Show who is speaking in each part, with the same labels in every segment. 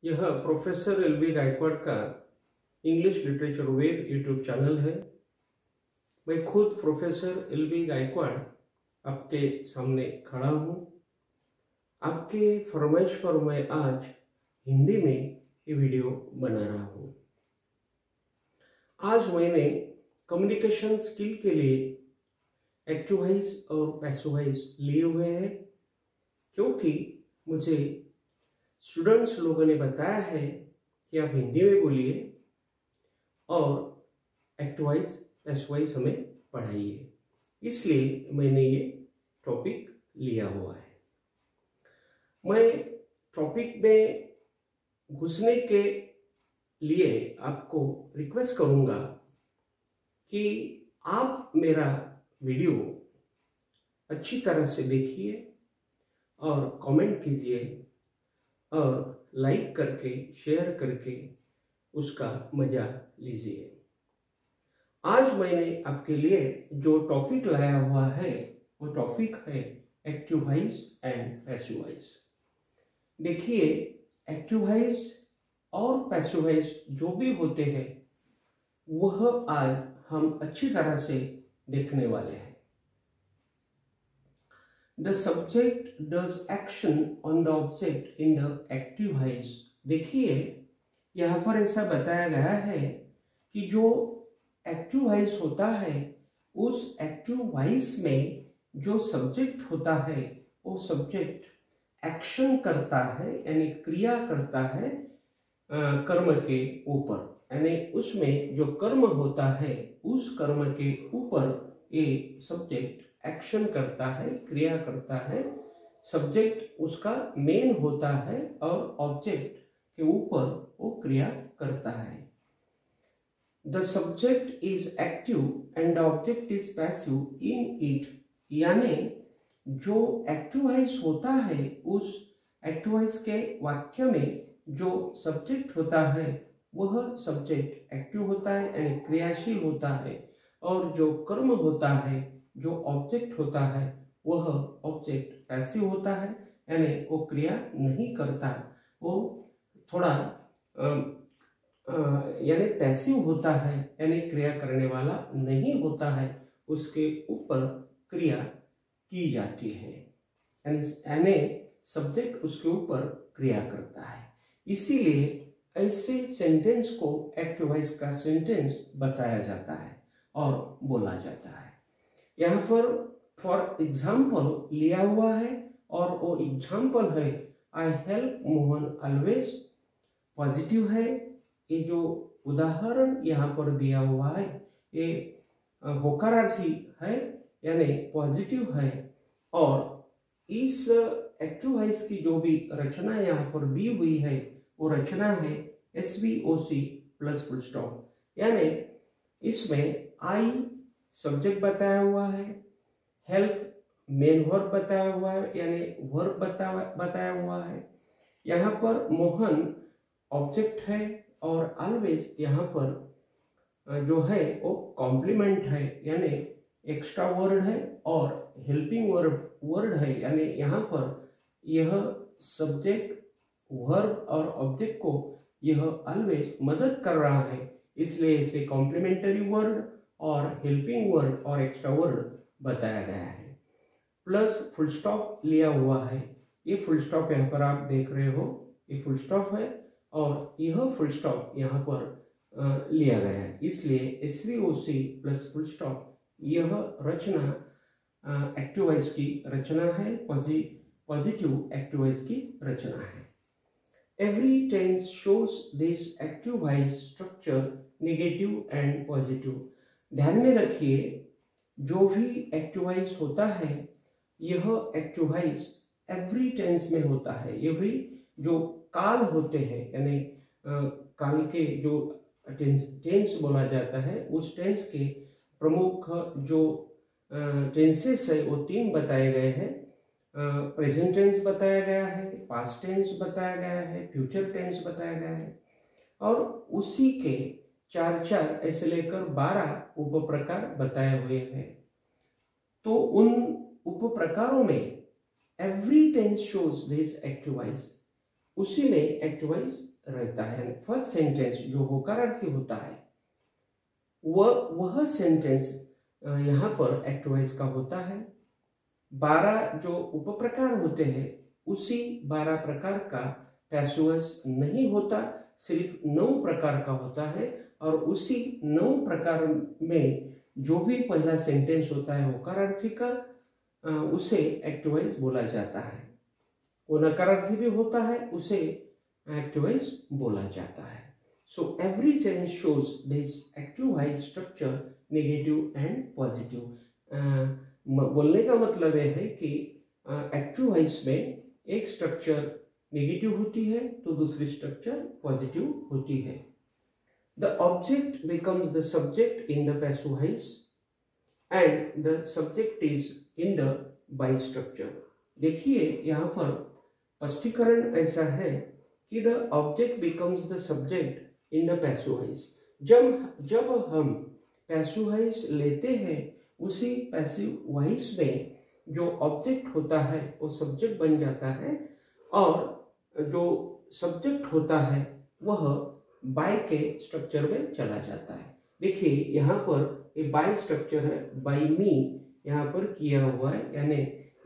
Speaker 1: यह professor L B. Gaikwad का English literature web YouTube channel है। मैं खुद प्रोफेसर एल.बी. गायकवाड़ आपके सामने खड़ा हूँ। आपके फरमाइश पर मैं आज हिंदी में ये वीडियो बना रहा हूँ। आज मैंने कम्युनिकेशन स्किल के लिए एक्टिव वॉइस और पैसिव वॉइस लिए हुए हैं, क्योंकि मुझे स्टूडेंट्स लोगों ने बताया है कि आप हिंदी में बोलिए और एक्टिव वॉइस पैसिव वॉइस हमें पढ़ाइए, इसलिए मैंने ये टॉपिक लिया हुआ है। मैं टॉपिक में घुसने के लिए आपको रिक्वेस्ट करूंगा कि आप मेरा वीडियो अच्छी तरह से देखिए और कमेंट कीजिए और लाइक करके शेयर करके उसका मजा लीजिए। आज मैंने आपके लिए जो टॉपिक लाया हुआ है वो टॉपिक है active voice and passive voice. देखिए, एक्टिव वॉइस और पैसिव वॉइस जो भी होते हैं वह आज हम अच्छी तरह से देखने वाले हैं। The subject does action on the object in the active voice। देखिए, यहाँ पर ऐसा बताया गया है कि जो एक्टिव वॉइस होता है उस एक्टिव वॉइस में जो सब्जेक्ट होता है वो सब्जेक्ट एक्शन करता है, यानी क्रिया करता है कर्म के ऊपर, यानी उसमें जो कर्म होता है उस कर्म के ऊपर ये सब्जेक्ट एक्शन करता है, क्रिया करता है। सब्जेक्ट उसका मेन होता है और ऑब्जेक्ट के ऊपर वो क्रिया करता है। The subject is active and the object is passive in it, यानी जो एक्टिव वॉइस होता है उस एक्टिव वॉइस के वाक्य में जो सब्जेक्ट होता है वह सब्जेक्ट एक्टिव होता है, यानी क्रियाशील होता है, और जो कर्म होता है, जो ऑब्जेक्ट होता है वह ऑब्जेक्ट पैसिव होता है, यानी वो क्रिया नहीं करता, वो थोड़ा यानी पैसिव होता है, यानी क्रिया करने वाला नहीं होता है, उसके ऊपर क्रिया की जाती है, यानी सब्जेक्ट उसके ऊपर क्रिया करता है। इसीलिए ऐसे सेंटेंस को एक्टिव वॉइस का सेंटेंस बताया जाता है और बोला जाता है। यहाँ पर फॉर एग्जाम्पल लिया हुआ है और वो एग्जाम्पल है I help Mohan always, positive है। ये जो उदाहरण यहाँ पर दिया हुआ है ये होकारार्थी है, यानी पॉजिटिव है, और इस एक्टिव वॉइस की जो भी रचना यहाँ पर दी हुई है वो रचना है SVOC प्लस फुल स्टॉप, यानी इसमें आई सब्जेक्ट बताया हुआ है, हेल्प मेन वर्ब बताया हुआ है, यानी वर्ब बताया हुआ है। यहाँ पर मोहन ऑब्जेक्ट है और ऑलवेज यहाँ पर जो है वो कॉम्प्लीमेंट है, यानी एक्स्ट्रा वर्ड है, और हेल्पिंग वर्ड है, यानी यहाँ पर यह सब्जेक्ट वर्ब और ऑब्जेक्ट को यह ऑलवेज मदद कर रहा है, इसलिए इसे कॉम्प्लीमेंटरी वर्ड और हेल्पिंग वर्ड और एक्स्ट्रा वर्ड बताया गया है। प्लस फुल स्टॉप लिया हुआ है। ये फुल स्टॉप यहाँ पर आप देख रहे हो, ये फुल स्टॉप है और यह फुल स्टॉप यहाँ पर लिया गया है, इसलिए SVOC प्लस फुल स्टॉप यह रचना एक्टिव वॉइस की रचना है, पॉजिटिव एक्टिव वॉइस की रचना है। Every tense shows this active voice structure, negative and positive। ध्यान में रखिए, जो भी एक्टिव वॉइस होता है यह एक्टिव वॉइस एवरी टेंस में होता है। यह भी जो काल होते हैं, यानी काल के जो टेंस बोला जाता है उस टेंस के प्रमुख जो टेंसेस है वो 3 बताए गए हैं। प्रेजेंट टेंस बताया गया है, पास्ट टेंस बताया गया है, फ्यूचर टेंस बताया गया है, और उसी के 4 ऐसे लेकर 12 उप प्रकार बताए हुए हैं। तो उन उप प्रकारों में every tense shows this active voice, उसी में एक्टिवाइज रहता है। फर्स्ट सेंटेंस जो होकारार्थी होता है वह सेंटेंस यहाँ पर एक्टिवाइज का होता है। 12 जो उपप्रकार होते हैं उसी 12 प्रकार का पैसिव वॉइस नहीं होता, सिर्फ 9 प्रकार का होता है। और उसी 9 प्रकार में जो भी पहला सेंटेंस होता है होकारार्थी का उसे एक्टिवाइज बोला जाता है। वो नकारार्थी भी होता है उसे एक्टिवाइज बोला जाता है। So every tense shows this active voice structure, negative and positive. बोलने का मतलब यह है कि एक्टिव वॉइस में एक स्ट्रक्चर नेगेटिव होती है तो दूसरी स्ट्रक्चर पॉजिटिव होती है। The object becomes the subject in the passive voice and the subject is in the by structure. देखिए यहाँ पर स्पष्टीकरण ऐसा है कि the object becomes the subject in the passive voice. जब हम पैसिव वॉइस लेते हैं उसी पैसिव वॉइस में जो ऑब्जेक्ट होता है वो सब्जेक्ट बन जाता है और जो सब्जेक्ट होता है वह बाय के स्ट्रक्चर में चला जाता है। देखिए यहाँ पर ये बाय स्ट्रक्चर है, बाय मी यहाँ पर किया हुआ है, यानी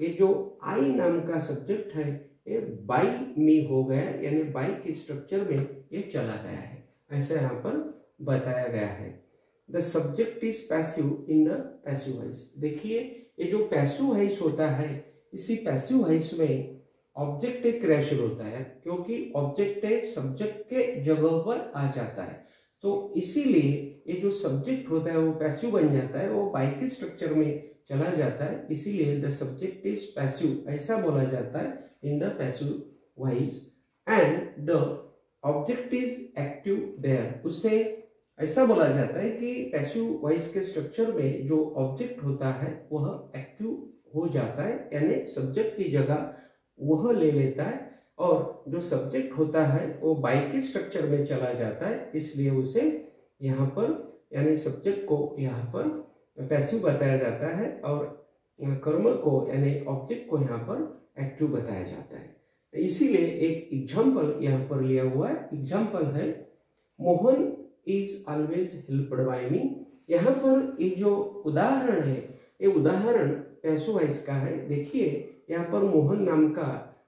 Speaker 1: ये जो आई नाम का सब्जेक्ट है ये बाय मी हो गया, यानी बाय के स्ट्रक्चर में ये चला गया है, ऐसा यहाँ पर बताया गया है। The subject is passive in the passive voice. देखिए ये जो पैसिव वॉइस होता है इसी पैसिव वॉइस में ऑब्जेक्ट एक क्रियाशील होता है, क्योंकि ऑब्जेक्ट सब्जेक्ट के जगह पर आ जाता है, तो इसीलिए ये जो सब्जेक्ट होता है वो पैसिव बन जाता है, वो बाय के स्ट्रक्चर में चला जाता है, इसीलिए द सब्जेक्ट इज पैसिव ऐसा बोला जाता है in the passive voice. And the object is active there, उससे ऐसा बोला जाता है कि पैसिव वॉइस के स्ट्रक्चर में जो ऑब्जेक्ट होता है वह एक्टिव हो जाता है, यानी सब्जेक्ट की जगह वह ले लेता है, और जो सब्जेक्ट होता है वो बाय के स्ट्रक्चर में चला जाता है, इसलिए उसे यहाँ पर यानी सब्जेक्ट को यहाँ पर पैसिव बताया जाता है और कर्म को यानी ऑब्जेक्ट को यहाँ पर एक्टिव बताया जाता है। इसीलिए एक एग्जाम्पल यहाँ पर लिया हुआ है। एग्जाम्पल है Mohan is always helped by me. यहाँ पर ये जो उदाहरण है ये उदाहरण पैसिव वॉइस का है। देखिए यहाँ पर मोहन नाम का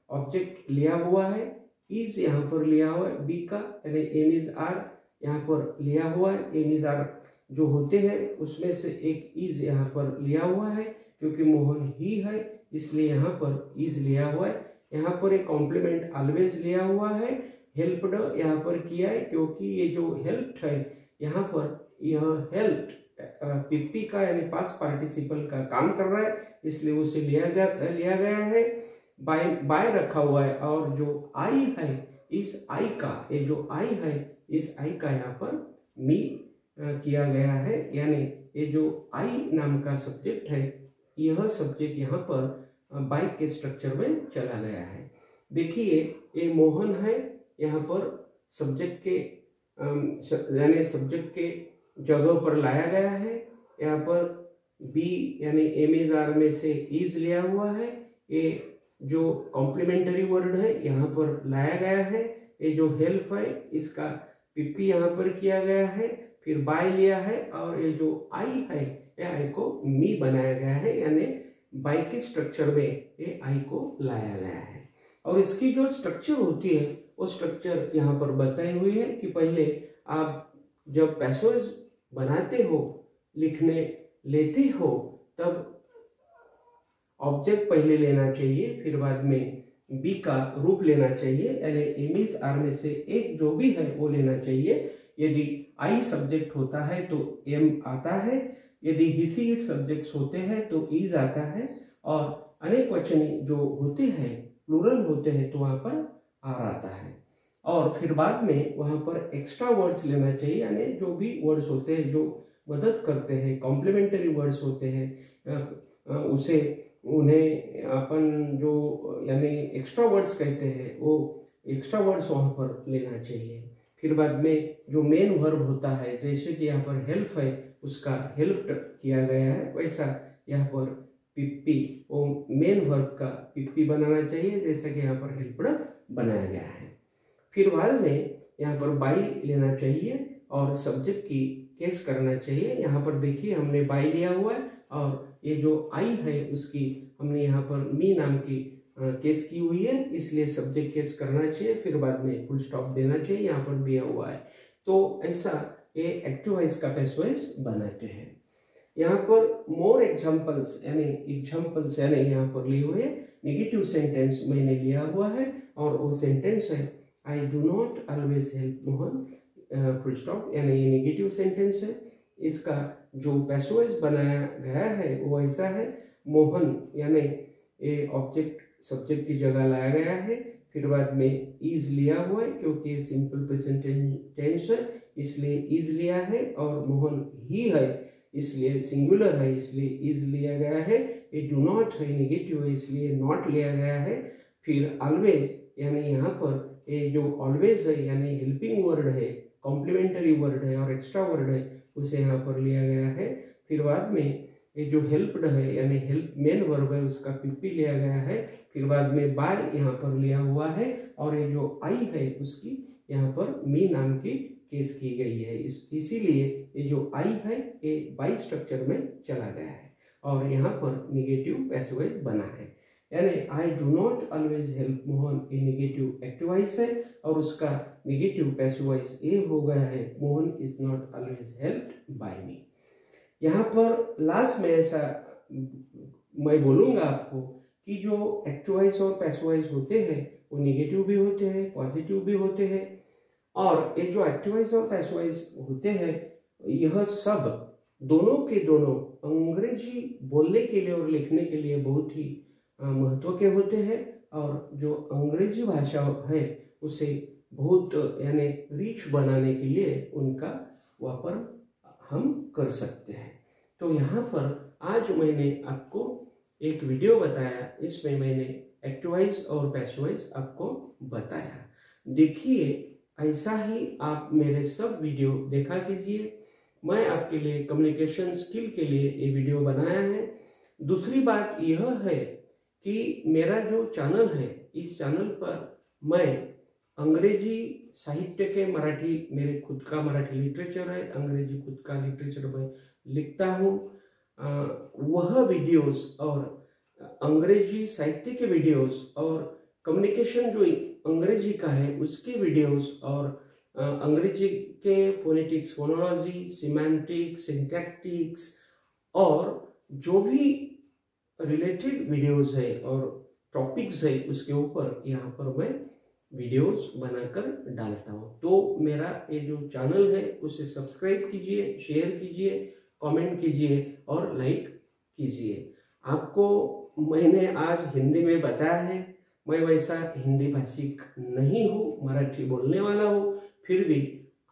Speaker 1: ऑब्जेक्ट लिया हुआ है, इज यहाँ पर लिया हुआ है बी का, यानी एम इज आर यहाँ पर लिया हुआ है। एम इज आर जो होते हैं उसमें से एक इज यहाँ पर लिया हुआ है, क्योंकि मोहन ही है इसलिए यहाँ पर इज लिया हुआ है। यहाँ पर एक कॉम्प्लीमेंट ऑलवेज लिया हुआ है, हेल्प्ड यहाँ पर किया है, क्योंकि ये जो हेल्प है यहाँ पर यह हेल्प पीपी का यानी पास्ट पार्टिसिपल का काम कर रहा है, इसलिए उसे लिया गया है। बाय रखा हुआ है, और जो आई है इस आई का, ये जो आई है इस आई का यहाँ पर मी किया गया है, यानी ये जो आई नाम का सब्जेक्ट है यह सब्जेक्ट यहाँ पर बाय के स्ट्रक्चर में चला गया है। देखिए ये मोहन है, यहाँ पर सब्जेक्ट के यानी सब्जेक्ट के जगह पर लाया गया है। यहाँ पर बी यानी एम इज आर में से इज लिया हुआ है, ये जो कॉम्प्लीमेंटरी वर्ड है यहाँ पर लाया गया है। ये जो हेल्प है इसका पीपी यहाँ पर किया गया है, फिर बाय लिया है, और ये जो आई है ये आई को मी बनाया गया है, यानी बाय के स्ट्रक्चर में ये आई को लाया गया है। और इसकी जो स्ट्रक्चर होती है वो स्ट्रक्चर यहाँ पर बताई हुई है कि पहले आप जब पैसिव वॉइस बनाते हो, लिखने लेते हो, तब ऑब्जेक्ट पहले लेना चाहिए, फिर बाद में बी का रूप लेना चाहिए, यानी एम इज आर में से एक जो भी है वो लेना चाहिए। यदि आई सब्जेक्ट होता है तो एम आता है, यदि ही इट सब्जेक्ट्स होते हैं तो इज आता है, और अनेक वचनी जो होते हैं प्लूरल होते हैं तो वहाँ पर आर आता है। और फिर बाद में वहाँ पर एक्स्ट्रा वर्ड्स लेना चाहिए, यानी जो भी वर्ड्स होते हैं जो मदद करते हैं, कॉम्प्लीमेंटरी वर्ड्स होते हैं, उसे उन्हें अपन जो यानी एक्स्ट्रा वर्ड्स कहते हैं वो एक्स्ट्रा वर्ड्स वहाँ पर लेना चाहिए। फिर बाद में जो मेन वर्ब होता है, जैसे कि यहाँ पर हेल्प है उसका हेल्प्ड किया गया है, वैसा यहाँ पर पिप्पी वो मेन वर्ब का पिप्पी बनाना चाहिए, जैसा कि यहाँ पर हेल्प्ड बनाया गया है। फिर बाद में यहाँ पर बाई लेना चाहिए और सब्जेक्ट की केस करना चाहिए। यहाँ पर देखिए हमने बाई लिया हुआ है और ये जो आई है उसकी हमने यहाँ पर मी नाम की केस की हुई है, इसलिए सब्जेक्ट केस करना चाहिए, फिर बाद में फुल स्टॉप देना चाहिए, यहाँ पर दिया हुआ है। तो ऐसा ये एक्टिव वॉइस का पैसिव वॉइस बनाते हैं। यहाँ पर मोर एग्जाम्पल्स यानी यहाँ पर लिए हुए नेगेटिव सेंटेंस मैंने लिया हुआ है और वो सेंटेंस है I do not always help Mohan full stop, यानी ये नेगेटिव सेंटेंस है। इसका जो पैसिव वॉइस बनाया गया है वो ऐसा है, मोहन यानी ये ऑब्जेक्ट सब्जेक्ट की जगह लाया गया है, फिर बाद में इज लिया हुआ है क्योंकि ये सिंपल प्रेजेंट टेंस है इसलिए इज लिया है, और मोहन ही है इसलिए सिंगुलर है इसलिए इज लिया गया है। ये डू नॉट है नेगेटिव है इसलिए नॉट लिया गया है। फिर ऑलवेज यानी यहाँ पर ये जो ऑलवेज है यानी हेल्पिंग वर्ड है, कॉम्प्लीमेंटरी वर्ड है और एक्स्ट्रा वर्ड है उसे यहाँ पर लिया गया है। फिर बाद में ये जो हेल्प्ड है यानी हेल्प मेन वर्ब है उसका पीपी लिया गया है, फिर बाद में बाय यहाँ पर लिया हुआ है, और ये जो आई है उसकी यहाँ पर मी नाम की केस की गई है, इसीलिए ये जो आई है ये बाई स्ट्रक्चर में चला गया है और यहाँ पर निगेटिव पैसिव वॉइस बना है। यानी I do not always help Mohan ये निगेटिव एक्टिव वॉइस है और उसका निगेटिव पैसिव वॉइस ये हो गया है Mohan is not always helped by me. यहाँ पर लास्ट में ऐसा मैं बोलूँगा आपको कि जो एक्टिव वॉइस और पैसिव वॉइस होते हैं वो निगेटिव भी होते हैं, पॉजिटिव भी होते हैं, और ये जो एक्टिव वॉइस और पैसिव वॉइस होते हैं यह सब दोनों के दोनों अंग्रेजी बोलने के लिए और लिखने के लिए बहुत ही महत्व के होते हैं, और जो अंग्रेजी भाषा है उसे बहुत यानी रिच बनाने के लिए उनका वापर हम कर सकते हैं। तो यहाँ पर आज मैंने आपको एक वीडियो बताया, इसमें मैंने एक्टिव वॉइस और पैसिव वॉइस आपको बताया। देखिए ऐसा ही आप मेरे सब वीडियो देखा कीजिए। मैं आपके लिए कम्युनिकेशन स्किल के लिए ये वीडियो बनाया है। दूसरी बात यह है कि मेरा जो चैनल है इस चैनल पर मैं अंग्रेजी साहित्य के मराठी, मेरे खुद का मराठी लिटरेचर है, अंग्रेजी खुद का लिटरेचर मैं लिखता हूँ, वह वीडियोस और अंग्रेजी साहित्य के वीडियोस और कम्युनिकेशन जो अंग्रेजी का है उसके वीडियोस और अंग्रेजी के फोनेटिक्स, फोनोलॉजी, सिमेंटिक्स, सिंटैक्टिक्स और जो भी रिलेटेड वीडियोस है और टॉपिक्स है उसके ऊपर यहाँ पर मैं वीडियोस बनाकर डालता हूँ। तो मेरा ये जो चैनल है उसे सब्सक्राइब कीजिए, शेयर कीजिए, कमेंट कीजिए और लाइक कीजिए। आपको मैंने आज हिंदी में बताया है, मैं वैसा हिंदी भाषिक नहीं हूँ, मराठी बोलने वाला हूँ, फिर भी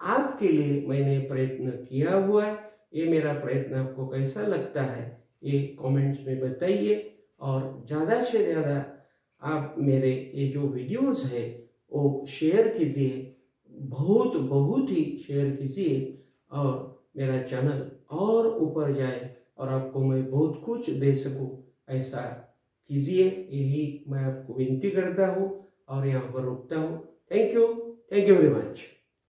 Speaker 1: आपके लिए मैंने प्रयत्न किया हुआ है। ये मेरा प्रयत्न आपको कैसा लगता है ये कमेंट्स में बताइए, और ज़्यादा से ज़्यादा आप मेरे ये जो वीडियोस है वो शेयर कीजिए, बहुत ही शेयर कीजिए, और मेरा चैनल और ऊपर जाए और आपको मैं बहुत कुछ दे सकूं ऐसा कीजिए, यही मैं आपको विनती करता हूँ और यहाँ पर रुकता हूँ। Thank you very much.